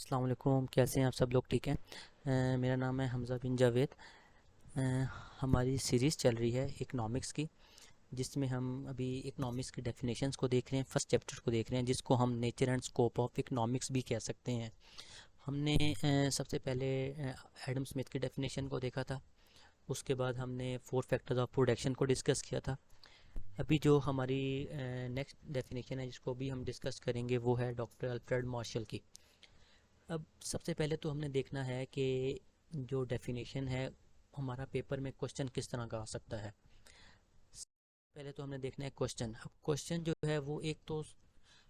अस्सलाम वालेकुम। कैसे हैं आप सब लोग? ठीक हैं। मेरा नाम है हमज़ा बिन जावेद। अ, हमारी सीरीज़ चल रही है इकनॉमिक्स की, जिसमें हम अभी इकनॉमिक्स की डेफिनेशंस को देख रहे हैं। फर्स्ट चैप्टर को देख रहे हैं, जिसको हम nature and scope of economics भी कह सकते हैं। हमने सबसे पहले एडम स्मिथ की डेफिनेशन को देखा था। उसके बाद हमने फोर फैक्टर्स ऑफ प्रोडक्शन को डिस्कस किया था। अभी जो हमारी नेक्स्ट डेफिनेशन है, जिसको भी हम डिस्कस करेंगे, वो है डॉक्टर अल्फ्रेड मार्शल की। अब सबसे पहले तो हमने देखना है कि जो डेफिनेशन है, हमारा पेपर में क्वेश्चन किस तरह का आ सकता है। पहले तो हमने देखना है क्वेश्चन। अब क्वेश्चन जो है वो एक तो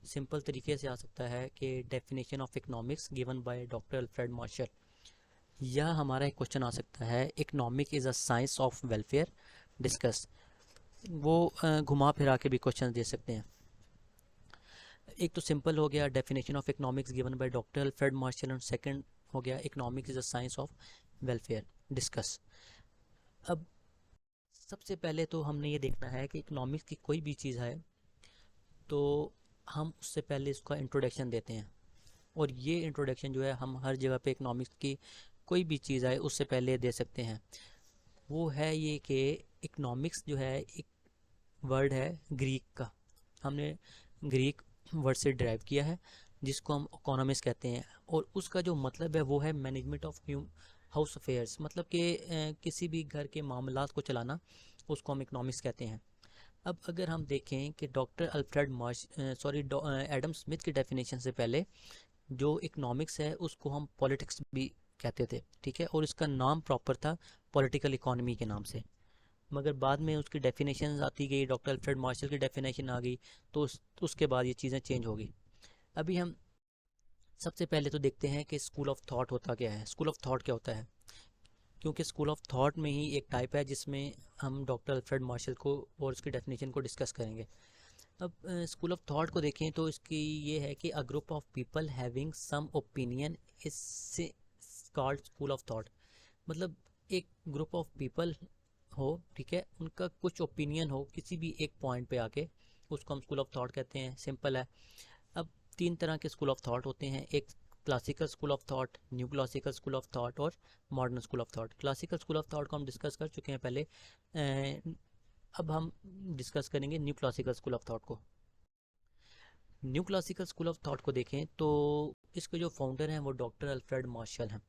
सिंपल तरीके से आ सकता है कि definition of economics given by doctor Alfred Marshall, या हमारा एक क्वेश्चन आ सकता है economic is a science of welfare discuss. वो घुमा फिरा के भी क्वेश्चन दे सकते हैं। एक तो सिंपल हो गया definition of economics given by doctor Alfred Marshall, और सेकंड हो गया economics is a science of welfare discuss. अब सबसे पहले तो हमने ये देखना है कि इकोनॉमिक्स की कोई भी चीज़ है तो हम उससे पहले इसका इंट्रोडक्शन देते हैं। और ये इंट्रोडक्शन जो है हम हर जगह पे इकोनॉमिक्स की कोई भी चीज़ है उससे पहले दे सकते हैं। वो है ये कि इकोनॉमिक्स जो है एक वर्ड है ग्रीक का। हमने ग्रीक वर्ड से ड्राइव किया है, जिसको हम इकोनॉमिक्स कहते हैं। और उसका जो मतलब है वो है मैनेजमेंट ऑफ हाउस अफेयर्स, मतलब कि किसी भी घर के मामलात को चलाना, उसको हम इकोनॉमिक्स कहते हैं। अब अगर हम देखें कि doctor Alfred Marsh sorry Adam Smith की डेफिनेशन से पहले जो इकोनॉमिक्स है उसको हम पॉलिटिक्स भी कहते थे, ठीक है, और इसका नाम प्रॉपर था पॉलिटिकल इकोनॉमी के नाम से। मगर बाद में उसकी डेफिनेशन आती गई, डॉक्टर अल्फ्रेड मार्शल की डेफिनेशन आ गई, तो उसके बाद ये चीज़ें चेंज हो गई। अभी हम सबसे पहले तो देखते हैं कि स्कूल ऑफ थॉट होता क्या है। स्कूल ऑफ थॉट क्या होता है, क्योंकि स्कूल ऑफ थॉट में ही एक टाइप है जिसमें हम डॉक्टर अल्फ्रेड मार्शल को और उसकी डेफिनेशन को डिस्कस करेंगे। अब स्कूल ऑफ थॉट को देखें तो इसकी ये है कि a group of people having some opinion is called school of thought. मतलब एक ग्रुप ऑफ पीपल हो, ठीक है, उनका कुछ ओपिनियन हो किसी भी एक पॉइंट पे आके, उसको हम स्कूल ऑफ थॉट कहते हैं। सिंपल है। अब तीन तरह के स्कूल ऑफ थॉट होते हैं, एक classical school of thought, new classical school of thought और modern school of thought. Classical school of thought को हम डिस्कस कर चुके हैं पहले। अब हम डिस्कस करेंगे new classical school of thought को। New classical school of thought को देखें तो इसके जो फाउंडर हैं वो डॉक्टर अल्फ्रेड मार्शल हैं।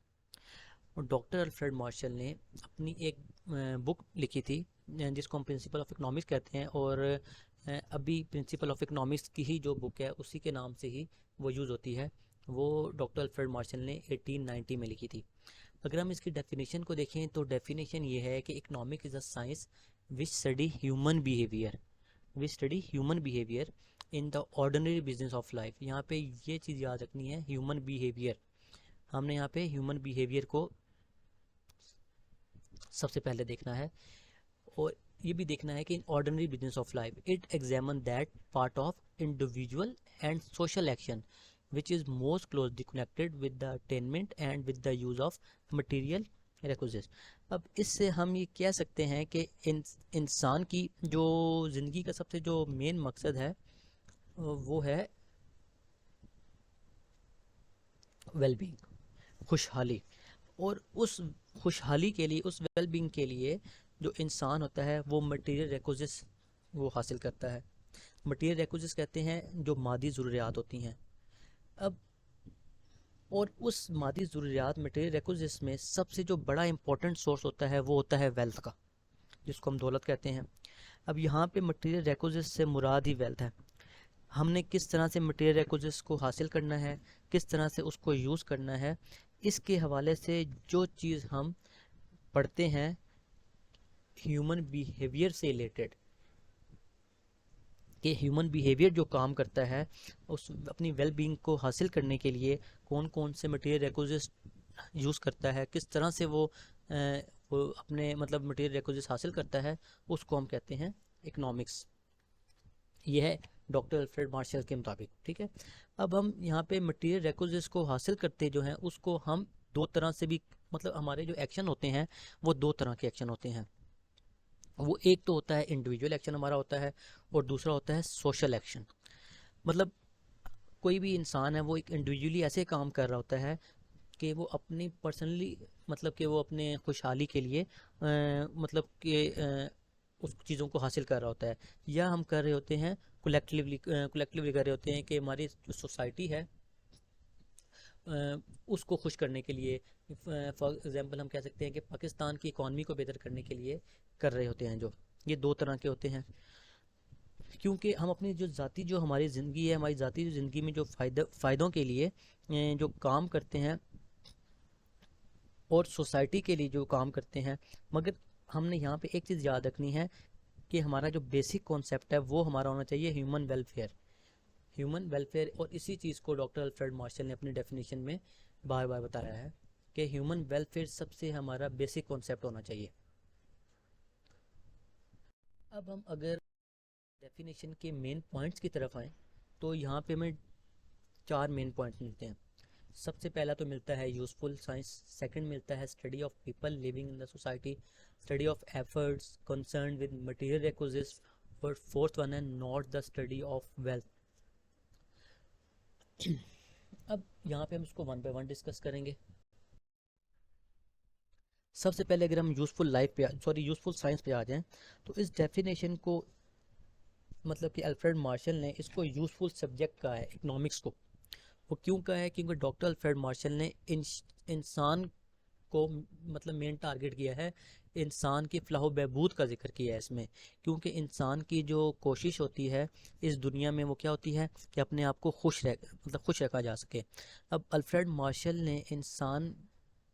और डॉक्टर अल्फ्रेड मार्शल ने अपनी एक बुक लिखी थी, जिसको हम प्रिंसिपल ऑफ इकोनॉमिक्स कहते हैं। और अभी प्रिंसिपल ऑफ इकोनॉमिक्स की ही जो बुक है उसी के नाम से ही वो यूज़ होती है। वो डॉक्टर अल्फ्रेड मार्शल ने 1890 में लिखी थी। अगर हम इसकी डेफिनेशन को देखें तो डेफिनेशन ये है कि economic is a science which study human behaviour, which study human behaviour in the ordinary business of life. यहाँ पे ये चीज़ याद रखनी है, ह्यूमन बिहेवियर। हमने यहाँ पे ह्यूमन बिहेवियर को सबसे पहले देखना है। और ये भी देखना है कि in ordinary business of life it examine that part of individual and social action which is most closely connected with the attainment and with the use of material requisites. अब इससे हम ये कह सकते हैं कि इंसान की जो ज़िंदगी का सबसे जो मेन मकसद है वो है वेलबींग, खुशहाली। और उस खुशहाली के लिए, उस वेलबींग के लिए जो इंसान होता है वो मटेरियल रिक्विजिट्स वो हासिल करता है। मटेरियल रिक्विजिट्स कहते हैं जो मादी ज़रूरियात होती हैं। अब और उस मादी ज़रूरियात मटेरियल रिक्विजिट्स में सबसे जो बड़ा इंपॉर्टेंट सोर्स होता है वो होता है वेल्थ का, जिसको हम दौलत कहते हैं। अब यहाँ पे मटेरियल रिक्विजिट्स से मुराद ही वेल्थ है। हमने किस तरह से मटेरियल रिक्विजिट्स को हासिल करना है, किस तरह से उसको यूज़ करना है, इसके हवाले से जो चीज़ हम पढ़ते हैं ह्यूमन बिहेवियर से रिलेटेड, कि ह्यूमन बिहेवियर जो काम करता है उस अपनी वेल बीइंग को हासिल करने के लिए कौन कौन से मटेरियल रिक्विजिट्स यूज़ करता है, किस तरह से वो अपने मतलब मटेरियल रिक्विजिट्स हासिल करता है, उसको हम कहते हैं इकोनॉमिक्स। यह है डॉक्टर अल्फ्रेड मार्शल के मुताबिक, ठीक है। अब हम यहाँ पे मटेरियल रिक्विजिट्स को हासिल करते जो हैं उसको हम दो तरह से भी, मतलब हमारे जो एक्शन होते हैं वो दो तरह के एक्शन होते हैं। वो एक तो होता है इंडिविजुअल एक्शन हमारा होता है, और दूसरा होता है सोशल एक्शन। मतलब कोई भी इंसान है वो एक इंडिविजुअली ऐसे काम कर रहा होता है कि वो अपनी पर्सनली मतलब कि वो अपने खुशहाली के लिए मतलब कि उस चीज़ों को हासिल कर रहा होता है, या हम कर रहे होते हैं कलेक्टिवली कर रहे होते हैं कि हमारी जो सोसाइटी है उसको खुश करने के लिए। फॉर एग्जांपल हम कह सकते हैं कि पाकिस्तान की इकॉनमी को बेहतर करने के लिए कर रहे होते हैं। जो ये दो तरह के होते हैं, क्योंकि हम अपनी जो ज़ाती जो हमारी ज़िंदगी है, हमारी ज़ाती जो ज़िंदगी में जो फ़ायदों के लिए जो काम करते हैं और सोसाइटी के लिए जो काम करते हैं, मगर हमने यहाँ पे एक चीज़ याद रखनी है कि हमारा जो बेसिक कॉन्सेप्ट है वो हमारा होना चाहिए ह्यूमन वेलफेयर। ह्यूमन वेलफेयर, और इसी चीज़ को डॉक्टर अल्फ्रेड मार्शल ने अपनी डेफिनेशन में बार बार बताया है कि ह्यूमन वेलफेयर सबसे हमारा बेसिक कॉन्सेप्ट होना चाहिए। अब हम अगर डेफिनेशन के मेन पॉइंट्स की तरफ आएँ तो यहाँ पे हमें चार मेन पॉइंट्स मिलते हैं। सबसे पहला तो मिलता है यूज़फुल साइंस, सेकंड मिलता है study of people living in the society, study of efforts concern with material requisites, और फोर्थ वन है not the study of wealth. अब यहाँ पे हम इसको वन बाय वन डिस्कस करेंगे। सबसे पहले अगर हम यूज़फुल साइंस पे आ जाएं तो इस डेफिनेशन को मतलब कि अल्फ्रेड मार्शल ने इसको यूज़फुल सब्जेक्ट कहा है इकोनॉमिक्स को। वो क्यों कहा है? क्योंकि डॉक्टर अल्फ्रेड मार्शल ने इंसान को मतलब मेन टारगेट किया है, इंसान की फलाह बहबूद का जिक्र किया है इसमें। क्योंकि इंसान की जो कोशिश होती है इस दुनिया में वो क्या होती है कि अपने आप को खुश रखा जा सके। अब अल्फ्रेड मार्शल ने इंसान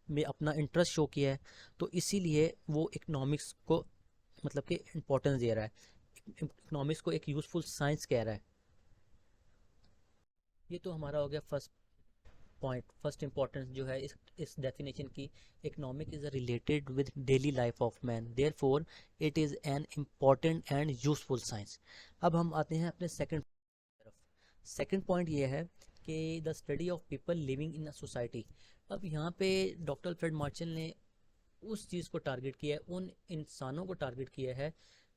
में अपना इंटरेस्ट शो किया है, तो इसीलिए वो इकोनॉमिक्स को मतलब कि इम्पोर्टेंस दे रहा है, इकोनॉमिक्स को एक यूज़फुल साइंस कह रहा है। ये तो हमारा हो गया फर्स्ट पॉइंट, फर्स्ट इंपॉर्टेंस जो है इस डेफिनेशन की। Economic is related with daily life of man, therefore it is an important and useful science. अब हम आते हैं अपने सेकंड तरफ। सेकंड पॉइंट ये है कि the study of people living in a society. अब यहाँ पे डॉक्टर अल्फ्रेड मार्शल ने उस चीज़ को टारगेट किया है, उन इंसानों को टारगेट किया है,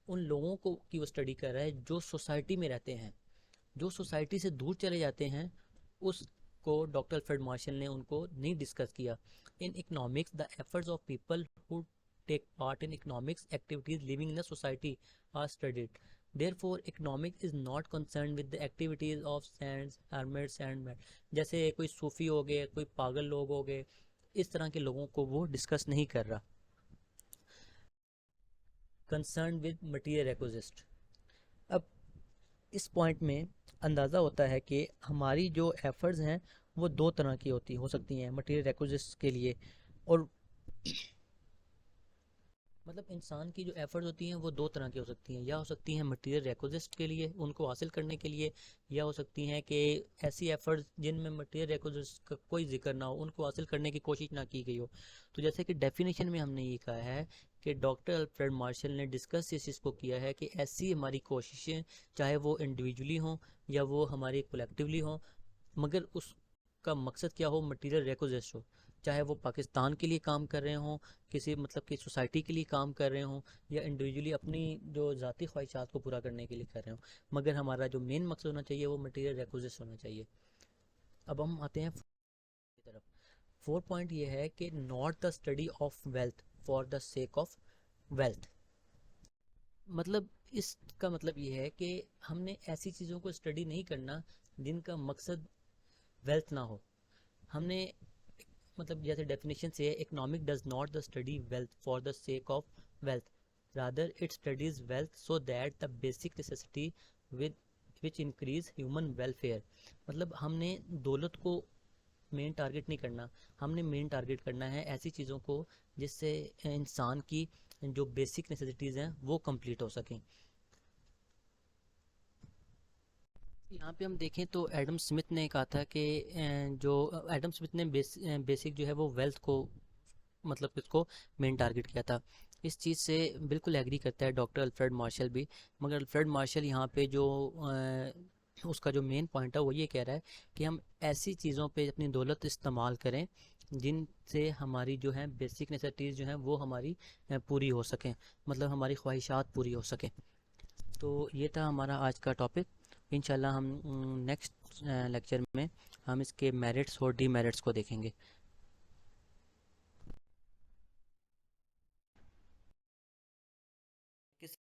उन लोगों को की वो स्टडी कर रहा है जो सोसाइटी में रहते हैं। जो सोसाइटी से दूर चले जाते हैं उसको डॉक्टर अल्फ्रेड मार्शल ने उनको नहीं डिस्कस किया। In economics the efforts of people who take part in economics activities living in the society are studied, therefore economics is not concern with the activities of saints hermits and जैसे कोई सूफी हो गए, कोई पागल लोग हो गए, इस तरह के लोगों को वो डिस्कस नहीं कर रहा। Concern with material requisite. अब इस पॉइंट में अंदाज़ा होता है कि हमारी जो एफर्ट्स हैं वो दो तरह की हो सकती हैं मटेरियल रिक्विजिट्स के लिए। और मतलब इंसान की जो एफर्ट्स होती हैं वो दो तरह की हो सकती हैं, या हो सकती हैं मटेरियल रिक्विजिट्स के लिए, उनको हासिल करने के लिए, या हो सकती हैं कि ऐसी एफर्ट्स जिनमें मटेरियल रिक्विजिट्स का कोई जिक्र ना हो, उनको हासिल करने की कोशिश ना की गई हो। तो जैसे कि डेफिनेशन में हमने ये कहा है कि डॉक्टर अल्फ्रेड मार्शल ने डिस्कस इस चीज़ को किया है कि ऐसी हमारी कोशिशें, चाहे वो इंडिविजुअली हों या वो हमारी कलेक्टिवली हों, मगर उसका मकसद क्या हो, मटेरियल रिक्विजिट्स हो। चाहे वो पाकिस्तान के लिए काम कर रहे हों, किसी मतलब कि सोसाइटी के लिए काम कर रहे हों, या इंडिविजुअली अपनी जो ज़ाती ख्वाहिशात को पूरा करने के लिए कर रहे हों, मगर हमारा जो मेन मकसद होना चाहिए वो मटेरियल रिक्विजिट्स होना चाहिए। अब हम आते हैं की तरफ। फोर्थ पॉइंट ये है कि not the study of wealth for the sake of wealth. मतलब इसका मतलब ये है कि हमने ऐसी चीज़ों को स्टडी नहीं करना जिनका मकसद वेल्थ ना हो। हमने मतलब जैसे डेफिनेशन से है, economic does not the study wealth for the sake of wealth, rather it studies wealth so that the basic necessity with which increase human welfare. मतलब हमने दौलत को मेन टारगेट नहीं करना, हमने मेन टारगेट करना है ऐसी चीज़ों को जिससे इंसान की जो बेसिक नेसेसिटीज़ हैं वो कंप्लीट हो सकें। यहाँ पे हम देखें तो एडम स्मिथ ने कहा था कि जो एडम स्मिथ ने बेसिक जो है वो वेल्थ को मतलब इसको मेन टारगेट किया था। इस चीज़ से बिल्कुल एग्री करता है डॉक्टर अल्फ्रेड मार्शल भी। मगर अल्फ्रेड मार्शल यहाँ पे जो उसका जो मेन पॉइंट है वो ये कह रहा है कि हम ऐसी चीज़ों पे अपनी दौलत इस्तेमाल करें जिनसे हमारी जो है बेसिक नेसेसिटीज़ जो हैं वो हमारी पूरी हो सकें, मतलब हमारी ख्वाहिशात पूरी हो सकें। तो ये था हमारा आज का टॉपिक। इंशाल्लाह हम नेक्स्ट लेक्चर में हम इसके मेरिट्स और डीमेरिट्स को देखेंगे।